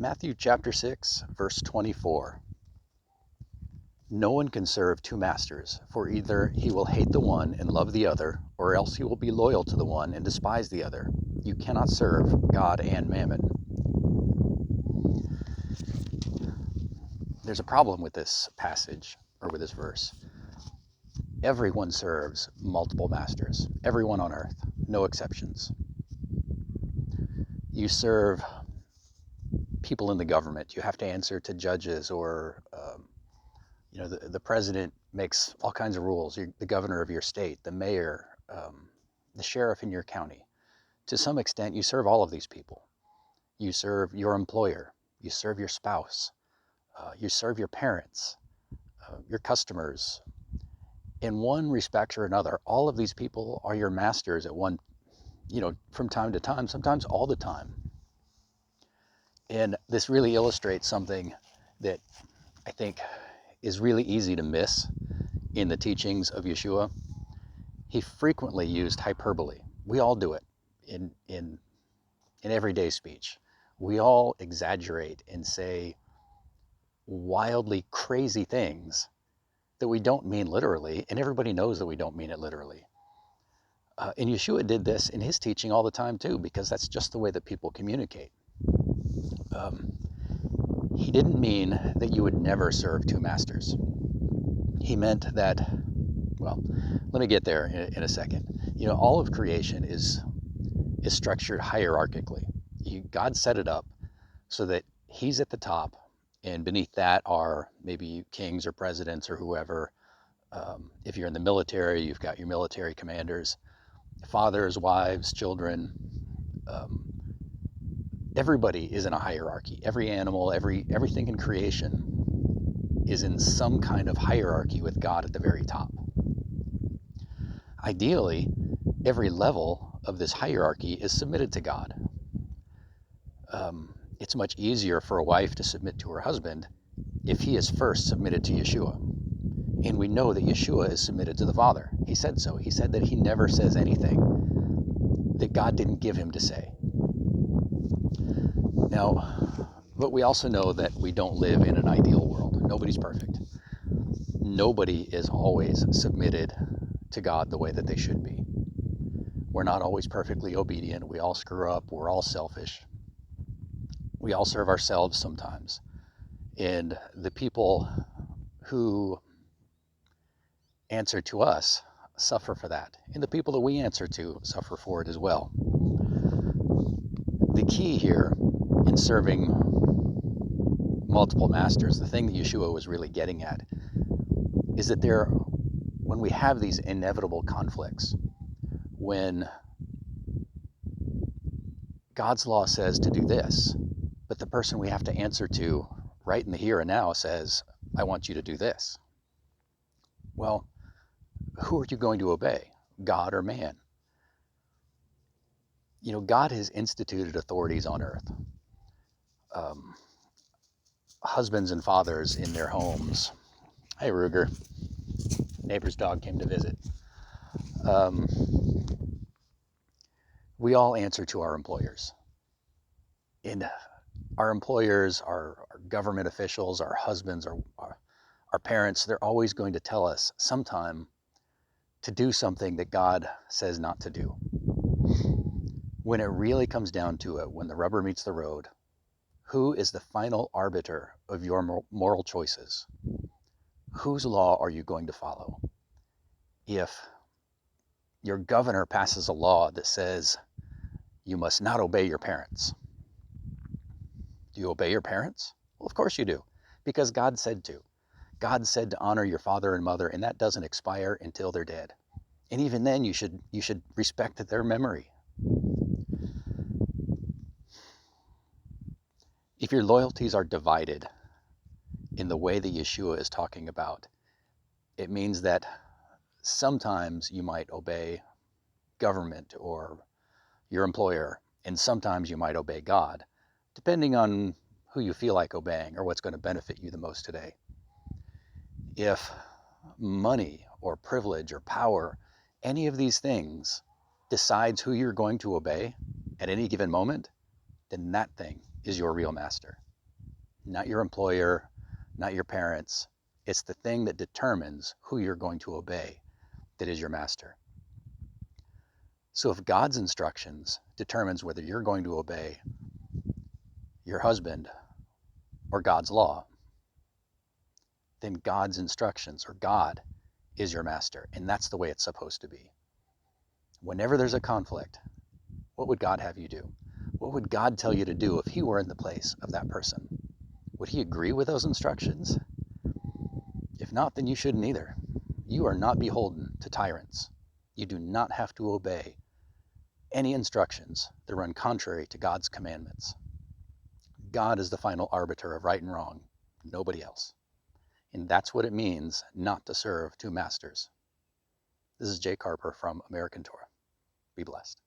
Matthew chapter 6, verse 24. No one can serve two masters, for either he will hate the one and love the other, or else he will be loyal to the one and despise the other. You cannot serve God and mammon. There's a problem with this passage, or with this verse. Everyone serves multiple masters, everyone on earth, no exceptions. You serve people in the government. You have to answer to judges, or the president makes all kinds of rules. You're the governor of your state, the mayor, the sheriff in your county. To some extent, you serve all of these people. You serve your employer. You serve your spouse. You serve your parents, your customers. In one respect or another, all of these people are your masters at one, from time to time, sometimes all the time. And this really illustrates something that I think is really easy to miss in the teachings of Yeshua. He frequently used hyperbole. We all do it in everyday speech. We all exaggerate and say wildly crazy things that we don't mean literally, and everybody knows that we don't mean it literally. And Yeshua did this in his teaching all the time too, because that's just the way that people communicate. He didn't mean that you would never serve two masters. He meant that, well, let me get there in a second. All of creation is structured hierarchically. God set it up so that he's at the top, and beneath that are maybe kings or presidents or whoever. If you're in the military, you've got your military commanders, fathers, wives, children. Everybody is in a hierarchy. Every animal, everything in creation is in some kind of hierarchy with God at the very top. Ideally, every level of this hierarchy is submitted to God. It's much easier for a wife to submit to her husband if he is first submitted to Yeshua. And we know that Yeshua is submitted to the Father. He said so. He said that he never says anything that God didn't give him to say. Now, but we also know that we don't live in an ideal world. Nobody's perfect. Nobody is always submitted to God the way that they should be. We're not always perfectly obedient. We all screw up. We're all selfish. We all serve ourselves sometimes. And the people who answer to us suffer for that. And the people that we answer to suffer for it as well. The key here in serving multiple masters, the thing that Yeshua was really getting at, is that when we have these inevitable conflicts, when God's law says to do this, but the person we have to answer to right in the here and now says, I want you to do this. Well, who are you going to obey, God or man? God has instituted authorities on earth. Husbands and fathers in their homes. Hey, Ruger. Neighbor's dog came to visit. We all answer to our employers. And our employers, our government officials, our husbands, our parents, they're always going to tell us sometime to do something that God says not to do. When it really comes down to it, when the rubber meets the road, who is the final arbiter of your moral choices? Whose law are you going to follow? If your governor passes a law that says you must not obey your parents, do you obey your parents? Well, of course you do, because God said to. God said to honor your father and mother, and that doesn't expire until they're dead. And even then, you should respect their memory. If your loyalties are divided in the way that Yeshua is talking about, it means that sometimes you might obey government or your employer, and sometimes you might obey God, depending on who you feel like obeying or what's going to benefit you the most today. If money or privilege or power, any of these things decides who you're going to obey at any given moment, then that thing is your real master. not your employer, not your parents. It's the thing that determines who you're going to obey that is your master. So if God's instructions determines whether you're going to obey your husband or God's law, then God's instructions or God is your master. And that's the way it's supposed to be. Whenever there's a conflict, what would God have you do? What would God tell you to do if he were in the place of that person? Would he agree with those instructions? If not, then you shouldn't either. You are not beholden to tyrants. You do not have to obey any instructions that run contrary to God's commandments. God is the final arbiter of right and wrong, nobody else. And that's what it means not to serve two masters. This is Jake Harper from American Torah. Be blessed.